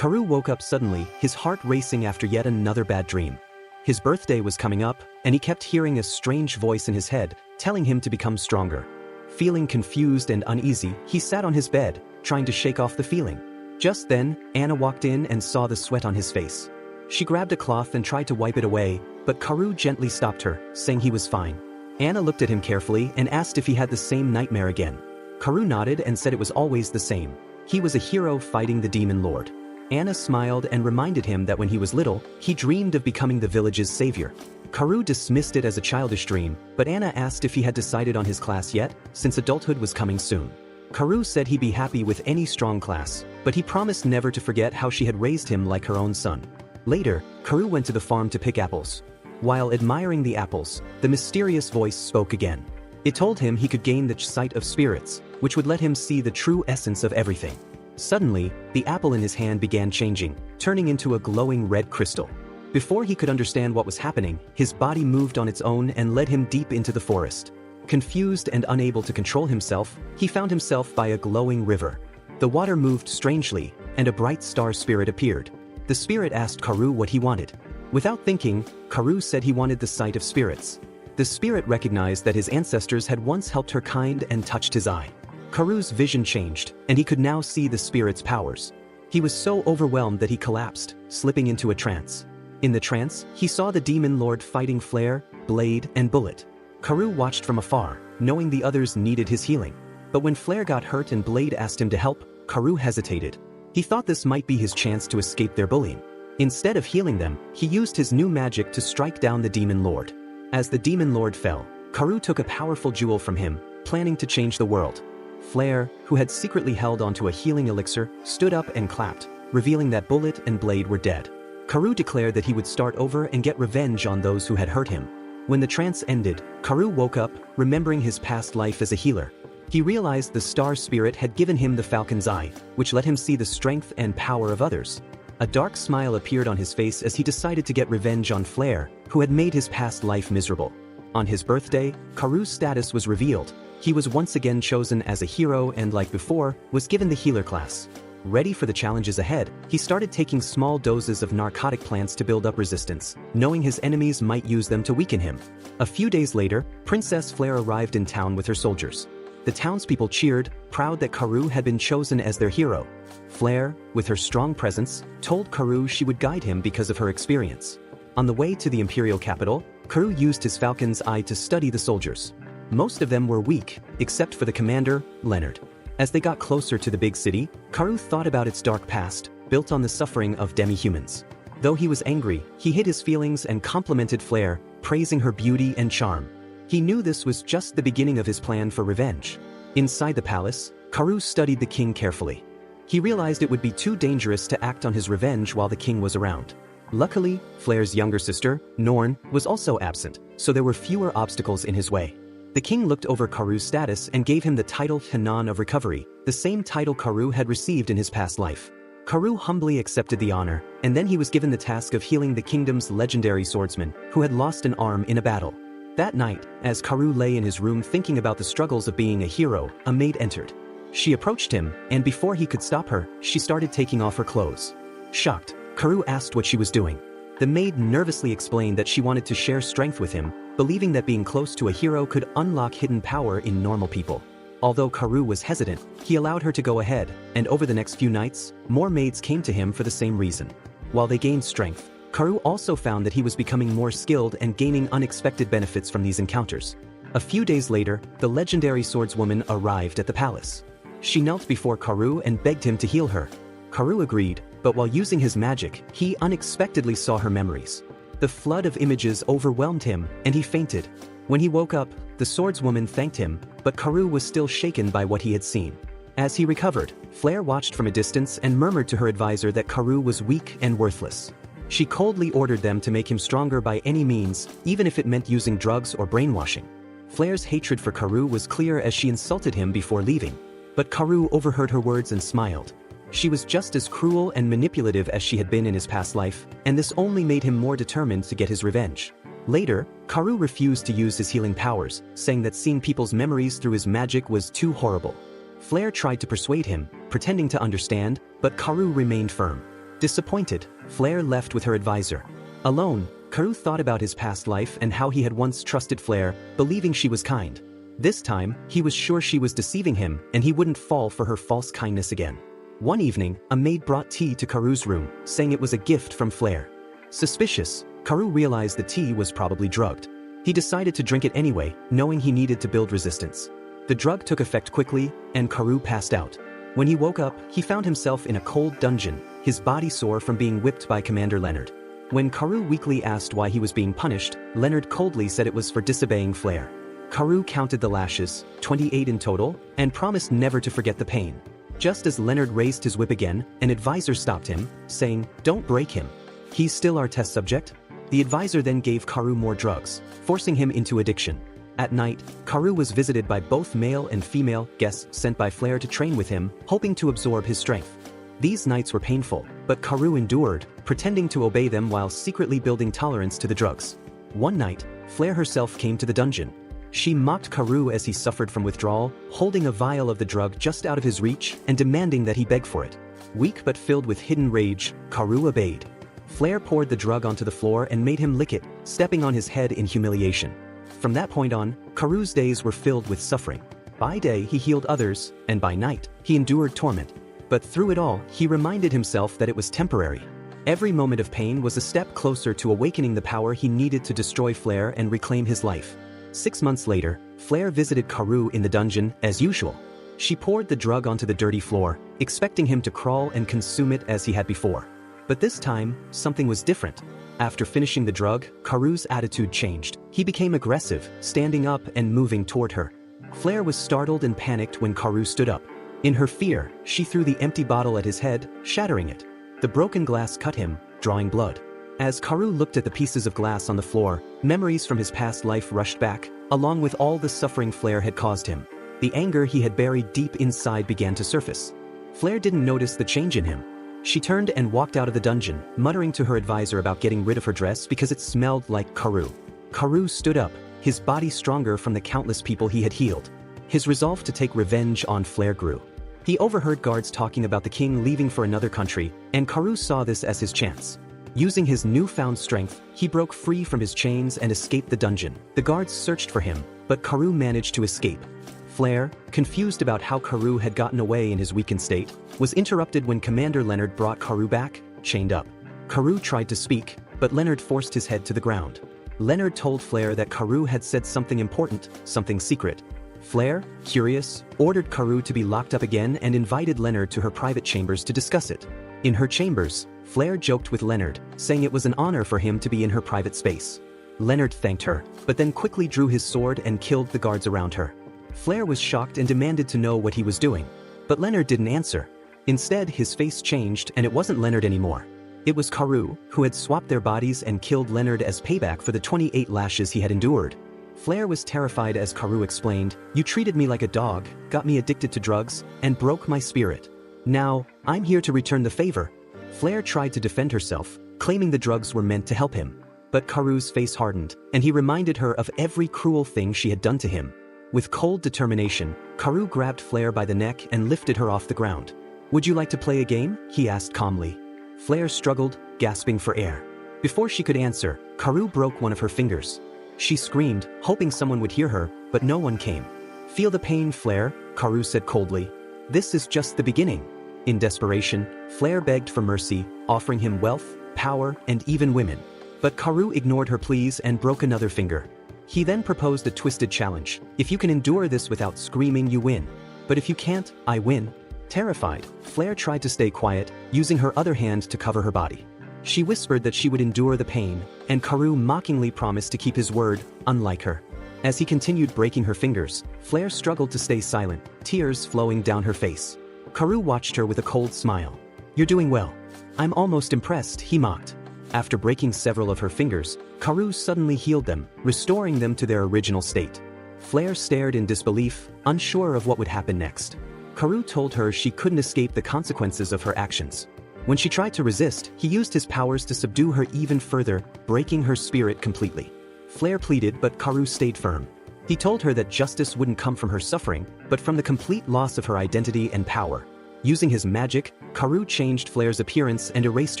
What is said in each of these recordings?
Karu woke up suddenly, his heart racing after yet another bad dream. His birthday was coming up, and he kept hearing a strange voice in his head, telling him to become stronger. Feeling confused and uneasy, he sat on his bed, trying to shake off the feeling. Just then, Anna walked in and saw the sweat on his face. She grabbed a cloth and tried to wipe it away, but Karu gently stopped her, saying he was fine. Anna looked at him carefully and asked if he had the same nightmare again. Karu nodded and said it was always the same. He was a hero fighting the demon lord. Anna smiled and reminded him that when he was little, he dreamed of becoming the village's savior. Karu dismissed it as a childish dream, but Anna asked if he had decided on his class yet, since adulthood was coming soon. Karu said he'd be happy with any strong class, but he promised never to forget how she had raised him like her own son. Later, Karu went to the farm to pick apples. While admiring the apples, the mysterious voice spoke again. It told him he could gain the sight of spirits, which would let him see the true essence of everything. Suddenly, the apple in his hand began changing, turning into a glowing red crystal. Before he could understand what was happening, his body moved on its own and led him deep into the forest. Confused and unable to control himself, he found himself by a glowing river. The water moved strangely, and a bright star spirit appeared. The spirit asked Karu what he wanted. Without thinking, Karu said he wanted the sight of spirits. The spirit recognized that his ancestors had once helped her kind and touched his eye. Karu's vision changed, and he could now see the spirit's powers. He was so overwhelmed that he collapsed, slipping into a trance. In the trance, he saw the demon lord fighting Flare, Blade, and Bullet. Karu watched from afar, knowing the others needed his healing. But when Flare got hurt and Blade asked him to help, Karu hesitated. He thought this might be his chance to escape their bullying. Instead of healing them, he used his new magic to strike down the demon lord. As the demon lord fell, Karu took a powerful jewel from him, planning to change the world. Flare, who had secretly held onto a healing elixir, stood up and clapped, revealing that Bullet and Blade were dead. Karu declared that he would start over and get revenge on those who had hurt him. When the trance ended, Karu woke up, remembering his past life as a healer. He realized the star spirit had given him the falcon's eye, which let him see the strength and power of others. A dark smile appeared on his face as he decided to get revenge on Flare, who had made his past life miserable. On his birthday, Karu's status was revealed. He was once again chosen as a hero and, like before, was given the healer class. Ready for the challenges ahead, he started taking small doses of narcotic plants to build up resistance, knowing his enemies might use them to weaken him. A few days later, Princess Flare arrived in town with her soldiers. The townspeople cheered, proud that Karu had been chosen as their hero. Flare, with her strong presence, told Karu she would guide him because of her experience. On the way to the imperial capital, Karu used his falcon's eye to study the soldiers. Most of them were weak, except for the commander, Leonard. As they got closer to the big city, Karu thought about its dark past, built on the suffering of demi-humans. Though he was angry, he hid his feelings and complimented Flare, praising her beauty and charm. He knew this was just the beginning of his plan for revenge. Inside the palace, Karu studied the king carefully. He realized it would be too dangerous to act on his revenge while the king was around. Luckily, Flare's younger sister, Norn, was also absent, so there were fewer obstacles in his way. The king looked over Karu's status and gave him the title Hanan of Recovery, the same title Karu had received in his past life. Karu humbly accepted the honor, and then he was given the task of healing the kingdom's legendary swordsman, who had lost an arm in a battle. That night, as Karu lay in his room thinking about the struggles of being a hero, a maid entered. She approached him, and before he could stop her, she started taking off her clothes. Shocked, Karu asked what she was doing. The maid nervously explained that she wanted to share strength with him, believing that being close to a hero could unlock hidden power in normal people. Although Karu was hesitant, he allowed her to go ahead, and over the next few nights, more maids came to him for the same reason. While they gained strength, Karu also found that he was becoming more skilled and gaining unexpected benefits from these encounters. A few days later, the legendary swordswoman arrived at the palace. She knelt before Karu and begged him to heal her. Karu agreed, but while using his magic, he unexpectedly saw her memories. The flood of images overwhelmed him, and he fainted. When he woke up, the swordswoman thanked him, but Karu was still shaken by what he had seen. As he recovered, Flare watched from a distance and murmured to her advisor that Karu was weak and worthless. She coldly ordered them to make him stronger by any means, even if it meant using drugs or brainwashing. Flare's hatred for Karu was clear as she insulted him before leaving. But Karu overheard her words and smiled. She was just as cruel and manipulative as she had been in his past life, and this only made him more determined to get his revenge. Later, Karu refused to use his healing powers, saying that seeing people's memories through his magic was too horrible. Flare tried to persuade him, pretending to understand, but Karu remained firm. Disappointed, Flare left with her advisor. Alone, Karoo thought about his past life and how he had once trusted Flare, believing she was kind. This time, he was sure she was deceiving him and he wouldn't fall for her false kindness again. One evening, a maid brought tea to Karoo's room, saying it was a gift from Flare. Suspicious, Karoo realized the tea was probably drugged. He decided to drink it anyway, knowing he needed to build resistance. The drug took effect quickly, and Karoo passed out. When he woke up, he found himself in a cold dungeon, his body sore from being whipped by Commander Leonard. When Karoo weakly asked why he was being punished, Leonard coldly said it was for disobeying Flare. Karoo counted the lashes, 28 in total, and promised never to forget the pain. Just as Leonard raised his whip again, an advisor stopped him, saying, "Don't break him. He's still our test subject." The advisor then gave Karoo more drugs, forcing him into addiction. At night, Karoo was visited by both male and female guests sent by Flare to train with him, hoping to absorb his strength. These nights were painful, but Karoo endured, pretending to obey them while secretly building tolerance to the drugs. One night, Flare herself came to the dungeon. She mocked Karoo as he suffered from withdrawal, holding a vial of the drug just out of his reach and demanding that he beg for it. Weak but filled with hidden rage, Karoo obeyed. Flare poured the drug onto the floor and made him lick it, stepping on his head in humiliation. From that point on, Karoo's days were filled with suffering. By day he healed others, and by night, he endured torment. But through it all, he reminded himself that it was temporary. Every moment of pain was a step closer to awakening the power he needed to destroy Flare and reclaim his life. 6 months later, Flare visited Karoo in the dungeon, as usual. She poured the drug onto the dirty floor, expecting him to crawl and consume it as he had before. But this time, something was different. After finishing the drug, Karoo's attitude changed. He became aggressive, standing up and moving toward her. Flare was startled and panicked when Karoo stood up. In her fear, she threw the empty bottle at his head, shattering it. The broken glass cut him, drawing blood. As Karoo looked at the pieces of glass on the floor, memories from his past life rushed back, along with all the suffering Flare had caused him. The anger he had buried deep inside began to surface. Flare didn't notice the change in him. She turned and walked out of the dungeon, muttering to her advisor about getting rid of her dress because it smelled like Karoo. Karoo stood up, his body stronger from the countless people he had healed. His resolve to take revenge on Flare grew. He overheard guards talking about the king leaving for another country, and Karoo saw this as his chance. Using his newfound strength, he broke free from his chains and escaped the dungeon. The guards searched for him, but Karoo managed to escape. Flare, confused about how Karoo had gotten away in his weakened state, was interrupted when Commander Leonard brought Karoo back, chained up. Karoo tried to speak, but Leonard forced his head to the ground. Leonard told Flare that Karoo had said something important, something secret. Flare, curious, ordered Karoo to be locked up again and invited Leonard to her private chambers to discuss it. In her chambers, Flare joked with Leonard, saying it was an honor for him to be in her private space. Leonard thanked her, but then quickly drew his sword and killed the guards around her. Flare was shocked and demanded to know what he was doing. But Leonard didn't answer. Instead, his face changed and it wasn't Leonard anymore. It was Karoo, who had swapped their bodies and killed Leonard as payback for the 28 lashes he had endured. Flare was terrified as Karoo explained, "You treated me like a dog, got me addicted to drugs, and broke my spirit. Now, I'm here to return the favor." Flare tried to defend herself, claiming the drugs were meant to help him. But Karoo's face hardened, and he reminded her of every cruel thing she had done to him. With cold determination, Karoo grabbed Flare by the neck and lifted her off the ground. "Would you like to play a game?" he asked calmly. Flare struggled, gasping for air. Before she could answer, Karoo broke one of her fingers. She screamed, hoping someone would hear her, but no one came. "Feel the pain, Flare," Karoo said coldly. "This is just the beginning." In desperation, Flare begged for mercy, offering him wealth, power, and even women. But Karoo ignored her pleas and broke another finger. He then proposed a twisted challenge. "If you can endure this without screaming, you win. But if you can't, I win." Terrified, Flare tried to stay quiet, using her other hand to cover her body. She whispered that she would endure the pain, and Karoo mockingly promised to keep his word, unlike her. As he continued breaking her fingers, Flare struggled to stay silent, tears flowing down her face. Karoo watched her with a cold smile. "You're doing well. I'm almost impressed," he mocked. After breaking several of her fingers, Karoo suddenly healed them, restoring them to their original state. Flare stared in disbelief, unsure of what would happen next. Karoo told her she couldn't escape the consequences of her actions. When she tried to resist, he used his powers to subdue her even further, breaking her spirit completely. Flare pleaded, but Karoo stayed firm. He told her that justice wouldn't come from her suffering, but from the complete loss of her identity and power. Using his magic, Karu changed Flair's appearance and erased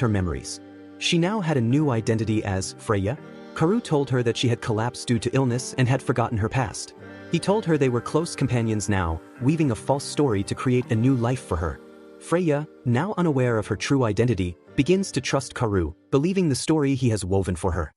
her memories. She now had a new identity as Freya. Karu told her that she had collapsed due to illness and had forgotten her past. He told her they were close companions now, weaving a false story to create a new life for her. Freya, now unaware of her true identity, begins to trust Karu, believing the story he has woven for her.